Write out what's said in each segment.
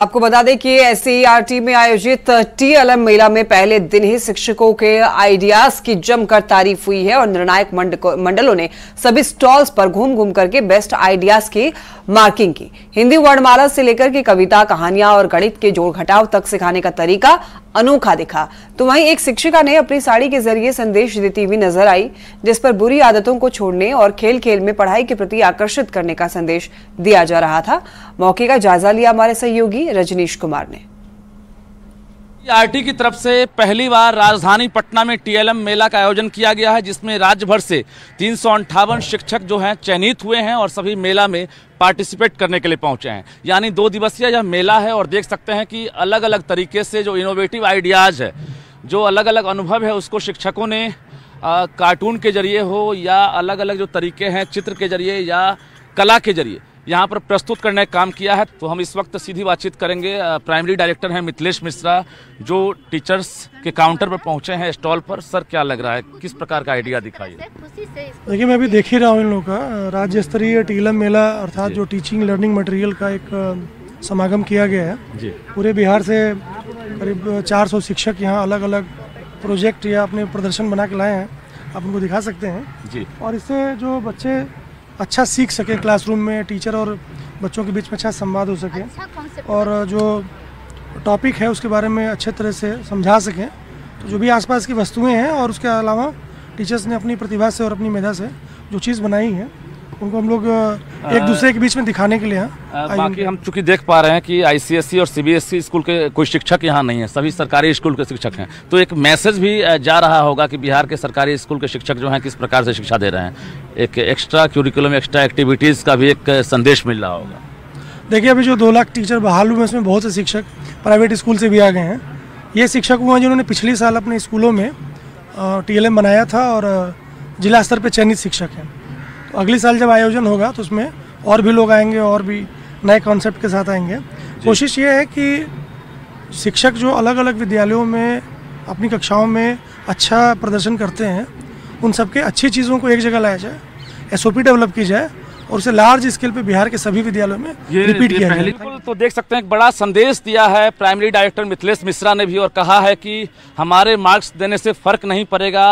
आपको बता दें कि एससीईआरटी में आयोजित टीएलएम मेला में पहले दिन ही शिक्षकों के आइडियाज की जमकर तारीफ हुई है और निर्णायक मंडलों ने सभी स्टॉल्स पर घूम घूम करके बेस्ट आइडियाज की मार्किंग की। हिंदी वर्णमाला से लेकर के कविता, कहानियां और गणित के जोड़ घटाव तक सिखाने का तरीका अनोखा दिखा। तो वहीं एक शिक्षिका ने अपनी साड़ी के जरिए संदेश देती हुई नजर आई, जिस पर बुरी आदतों को छोड़ने और खेल खेल में पढ़ाई के प्रति आकर्षित करने का संदेश दिया जा रहा था। मौके का जायजा लिया हमारे सहयोगी रजनीश कुमार ने। आरटी की तरफ से पहली बार राजधानी पटना में टीएलएम मेला का आयोजन किया गया है, जिसमें राज्य भर से 358 शिक्षक जो हैं चयनित हुए हैं और सभी मेला में पार्टिसिपेट करने के लिए पहुंचे हैं। यानी 2 दिवसीय यह मेला है और देख सकते हैं कि अलग अलग तरीके से जो इनोवेटिव आइडियाज है, जो अलग अलग अनुभव है, उसको शिक्षकों ने कार्टून के जरिए हो या अलग अलग जो तरीके हैं चित्र के जरिए या कला के जरिए यहाँ पर प्रस्तुत करने का काम किया है। तो हम इस वक्त सीधी बातचीत करेंगे। प्राइमरी डायरेक्टर हैं मिथिलेश मिश्रा, जो टीचर्स के काउंटर पर पहुंचे हैं स्टॉल पर। सर, क्या लग रहा है, किस प्रकार का आइडिया दिखाइए? देखिए, मैं अभी देख ही रहा हूँ इन लोगों का राज्य स्तरीय टीएलएम मेला अर्थात जो टीचिंग लर्निंग मटेरियल का एक समागम किया गया है जी। पूरे बिहार से करीब 400 शिक्षक यहाँ अलग अलग प्रोजेक्ट या अपने प्रदर्शन बना के लाए हैं, आप उनको दिखा सकते हैं जी। और इससे जो बच्चे अच्छा सीख सके, क्लासरूम में टीचर और बच्चों के बीच में अच्छा संवाद हो सके और जो टॉपिक है उसके बारे में अच्छे तरह से समझा सकें। तो जो भी आसपास की वस्तुएं हैं और उसके अलावा टीचर्स ने अपनी प्रतिभा से और अपनी मेधा से जो चीज़ बनाई है उनको हम लोग एक दूसरे के बीच में दिखाने के लिए बाकी हम चूंकि देख पा रहे हैं कि आईसीएसई और सीबीएसई स्कूल के कोई शिक्षक यहाँ नहीं है, सभी सरकारी स्कूल के शिक्षक हैं। तो एक मैसेज भी जा रहा होगा कि बिहार के सरकारी स्कूल के शिक्षक जो हैं किस प्रकार से शिक्षा दे रहे हैं। एक एक्स्ट्रा क्यूरिकुलम, एक्स्ट्रा एक्टिविटीज़ का भी एक संदेश मिल रहा होगा। देखिए, अभी जो 2 लाख टीचर बहाल हुए, उसमें बहुत से शिक्षक प्राइवेट स्कूल से भी आ गए हैं। ये शिक्षक हुए जिन्होंने पिछले साल अपने स्कूलों में टीएलएम बनाया था और जिला स्तर पर चयनित शिक्षक हैं। तो अगले साल जब आयोजन होगा तो उसमें और भी लोग आएंगे और भी नए कॉन्सेप्ट के साथ आएंगे। कोशिश ये है कि शिक्षक जो अलग अलग विद्यालयों में अपनी कक्षाओं में अच्छा प्रदर्शन करते हैं, उन सबके अच्छी चीज़ों को एक जगह लाया जाए, एसओपी डेवलप की जाए और उसे लार्ज स्केल पे बिहार के सभी विद्यालयों में रिपीट किया जाए। बिल्कुल, तो देख सकते हैं एक बड़ा संदेश दिया है प्राइमरी डायरेक्टर मिथिलेश मिश्रा ने भी और कहा है कि हमारे मार्क्स देने से फर्क नहीं पड़ेगा,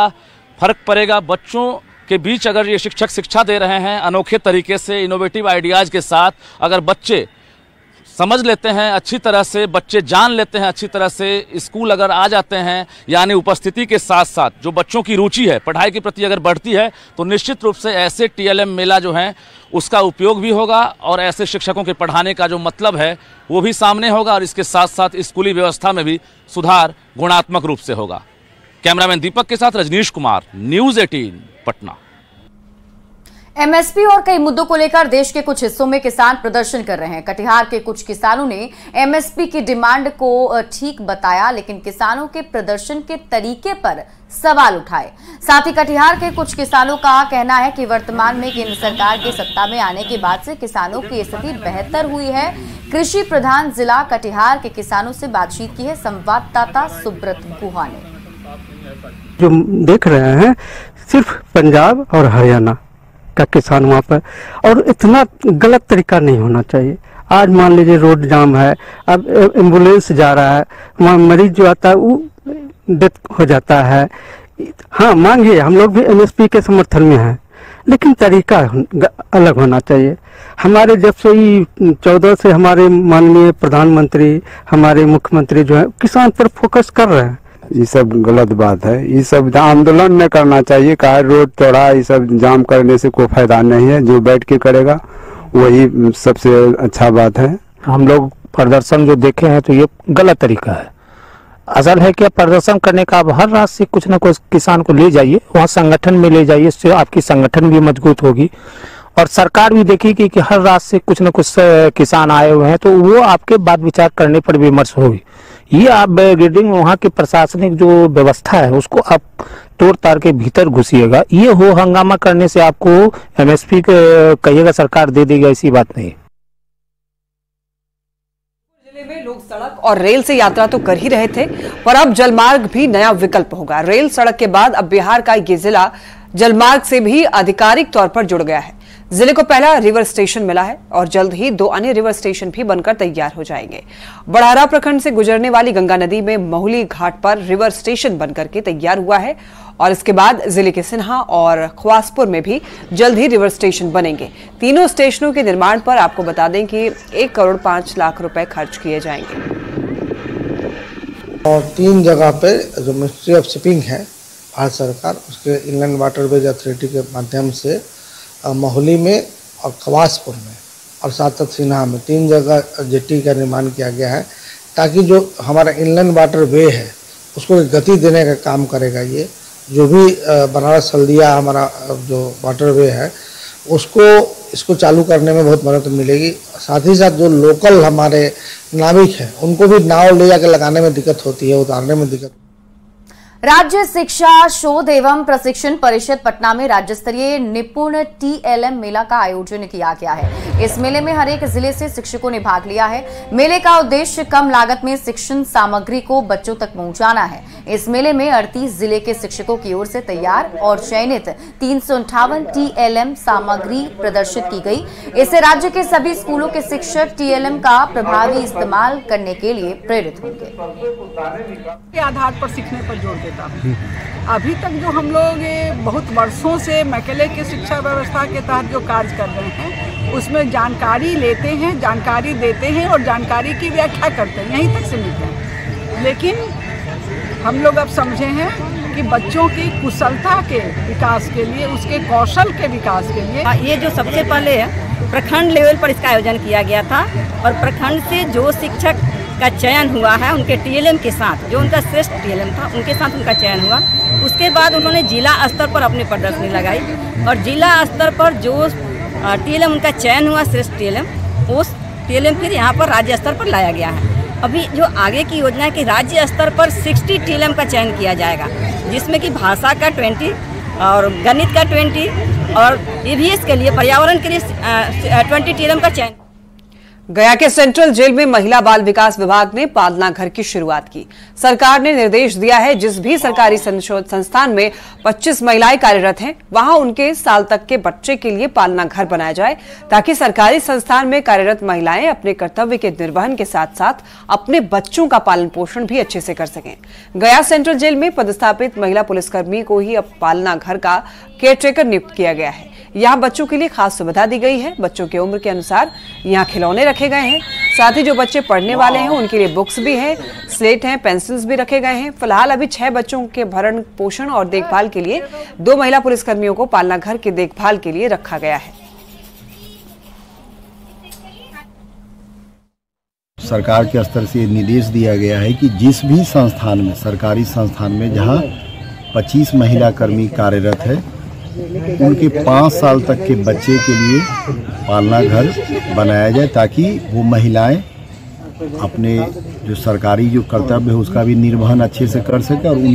फर्क पड़ेगा बच्चों के बीच। अगर ये शिक्षक शिक्षा दे रहे हैं अनोखे तरीके से, इनोवेटिव आइडियाज़ के साथ, अगर बच्चे समझ लेते हैं अच्छी तरह से, बच्चे जान लेते हैं अच्छी तरह से, स्कूल अगर आ जाते हैं, यानी उपस्थिति के साथ साथ जो बच्चों की रुचि है पढ़ाई के प्रति अगर बढ़ती है, तो निश्चित रूप से ऐसे टीएलएम मेला जो है उसका उपयोग भी होगा और ऐसे शिक्षकों के पढ़ाने का जो मतलब है वो भी सामने होगा और इसके साथ साथ स्कूली व्यवस्था में भी सुधार गुणात्मक रूप से होगा। कैमरामैन दीपक के साथ रजनीश कुमार, न्यूज़ 18 पटना। एमएसपी और कई मुद्दों को लेकर देश के कुछ हिस्सों में किसान प्रदर्शन कर रहे हैं। कटिहार के कुछ किसानों ने एमएसपी की डिमांड को ठीक बताया, लेकिन किसानों के प्रदर्शन के तरीके पर सवाल उठाए। साथ ही कटिहार के कुछ किसानों का कहना है कि वर्तमान में केंद्र सरकार के सत्ता में आने के बाद से किसानों की स्थिति बेहतर हुई है। कृषि प्रधान जिला कटिहार के किसानों से बातचीत की है संवाददाता सुब्रत गुहा ने। जो देख रहे हैं सिर्फ पंजाब और हरियाणा का किसान वहाँ पर, और इतना गलत तरीका नहीं होना चाहिए। आज मान लीजिए रोड जाम है, अब एम्बुलेंस जा रहा है, वहाँ मरीज जो आता है वो डेथ हो जाता है। हाँ, मांगिए, हम लोग भी एमएसपी के समर्थन में हैं, लेकिन तरीका अलग होना चाहिए। हमारे जब से 14 से हमारे माननीय प्रधानमंत्री, हमारे मुख्यमंत्री जो है किसान पर फोकस कर रहे हैं। ये सब गलत बात है। ये सब आंदोलन न करना चाहिए। कहा रोड चौड़ा ये सब जाम करने से कोई फायदा नहीं है। जो बैठ के करेगा वही सबसे अच्छा बात है। हम लोग प्रदर्शन जो देखे हैं तो ये गलत तरीका है। असल है कि प्रदर्शन करने का आप हर रात से कुछ न कुछ किसान को ले जाइए, वहाँ संगठन में ले जाइए, इससे आपकी संगठन भी मजबूत होगी और सरकार भी देखेगी कि हर रात से कुछ न कुछ किसान आए हुए हैं, तो वो आपके बात विचार करने पर विमर्श होगी। ये आप बैरिकेडिंग वहाँ की प्रशासनिक जो व्यवस्था है उसको आप तोड़ ताड़ के भीतर घुसिएगा। ये हो हंगामा करने से आपको एमएसपी कहिएगा सरकार दे देगी, ऐसी बात नहीं। जिले में लोग सड़क और रेल से यात्रा तो कर ही रहे थे, पर अब जलमार्ग भी नया विकल्प होगा। रेल सड़क के बाद अब बिहार का ये जिला जलमार्ग से भी आधिकारिक तौर पर जुड़ गया है। जिले को पहला रिवर स्टेशन मिला है और जल्द ही 2 अन्य रिवर स्टेशन भी बनकर तैयार हो जाएंगे। बड़हरा प्रखंड से गुजरने वाली गंगा नदी में महुली घाट पर रिवर स्टेशन बनकर के तैयार हुआ है और इसके बाद जिले के सिन्हा और ख्वासपुर में भी जल्द ही रिवर स्टेशन बनेंगे। तीनों स्टेशनों के निर्माण पर आपको बता दें कि 1 करोड़ 5 लाख रुपए खर्च किए जाएंगे। और 3 जगह पे जो मिनिस्ट्री ऑफ शिपिंग है भारत सरकार, उसके इनलैंड वाटरवेज अथॉरिटी के माध्यम से महुली में और खवासपुर में और साथ सिन्हा में 3 जगह जेटी का निर्माण किया गया है, ताकि जो हमारा इनलैंड वाटरवे है उसको गति देने का काम करेगा। ये जो भी बनारस हल्दिया हमारा जो वाटरवे है इसको चालू करने में बहुत मदद मिलेगी। साथ ही साथ जो लोकल हमारे नाविक हैं उनको भी नाव ले जाकर लगाने में दिक्कत होती है, उतारने में दिक्कत। राज्य शिक्षा शोध एवं प्रशिक्षण परिषद पटना में राज्य स्तरीय निपुण TLM मेला का आयोजन किया गया है। इस मेले में हर एक जिले से शिक्षकों ने भाग लिया है। मेले का उद्देश्य कम लागत में शिक्षण सामग्री को बच्चों तक पहुंचाना है। इस मेले में 38 जिले के शिक्षकों की ओर से तैयार और चयनित 358 TLM सामग्री प्रदर्शित की गई। इससे राज्य के सभी स्कूलों के शिक्षक TLM का प्रभावी इस्तेमाल करने के लिए प्रेरित होंगे। आधार पर सीखने पर जोर देता है। अभी तक जो हम लोग बहुत वर्षों से मैकेले की शिक्षा व्यवस्था के तहत जो कार्य कर रहे हैं उसमें जानकारी लेते हैं, जानकारी देते हैं और जानकारी की व्याख्या करते हैं, यहीं तक सीमित है। लेकिन हम लोग अब समझे हैं कि बच्चों की कुशलता के विकास के लिए, उसके कौशल के विकास के लिए ये जो सबसे पहले प्रखंड लेवल पर इसका आयोजन किया गया था और प्रखंड से जो शिक्षक का चयन हुआ है उनके TLM के साथ, जो उनका श्रेष्ठ TLM था उनके साथ उनका चयन हुआ। उसके बाद उन्होंने जिला स्तर पर अपनी प्रदर्शनी लगाई और जिला स्तर पर जो TLM उनका चयन हुआ श्रेष्ठ TLM, उस TLM फिर यहाँ पर राज्य स्तर पर लाया गया है। अभी जो आगे की योजना है कि राज्य स्तर पर 60 TLM का चयन किया जाएगा, जिसमें कि भाषा का 20 और गणित का 20 और EVS के लिए, पर्यावरण के लिए 20 TLM का चयन। गया के सेंट्रल जेल में महिला बाल विकास विभाग ने पालना घर की शुरुआत की। सरकार ने निर्देश दिया है जिस भी सरकारी संस्थान में 25 महिलाएं कार्यरत हैं वहां उनके साल तक के बच्चे के लिए पालना घर बनाया जाए, ताकि सरकारी संस्थान में कार्यरत महिलाएं अपने कर्तव्य के निर्वहन के साथ साथ अपने बच्चों का पालन पोषण भी अच्छे से कर सकें। गया सेंट्रल जेल में पदस्थापित महिला पुलिसकर्मी को ही अब पालना घर का केयरटेकर नियुक्त किया गया है। यहाँ बच्चों के लिए खास सुविधा दी गई है। बच्चों की उम्र के अनुसार यहाँ खिलौने रखे गए हैं। साथ ही जो बच्चे पढ़ने वाले हैं उनके लिए बुक्स भी हैं, स्लेट हैं, पेंसिल्स भी रखे गए हैं। फिलहाल अभी 6 बच्चों के भरण पोषण और देखभाल के लिए 2 महिला पुलिसकर्मियों को पालना घर की देखभाल के लिए रखा गया है। सरकार के स्तर से निर्देश दिया गया है कि जिस भी संस्थान में, सरकारी संस्थान में जहां 25 महिला कर्मी कार्यरत है, उनके 5 साल तक के बच्चे के लिए पालना घर बनाया जाए, ताकि वो महिलाएं अपने जो सरकारी जो कर्तव्य है उसका भी निर्वहन अच्छे से कर सके और उनके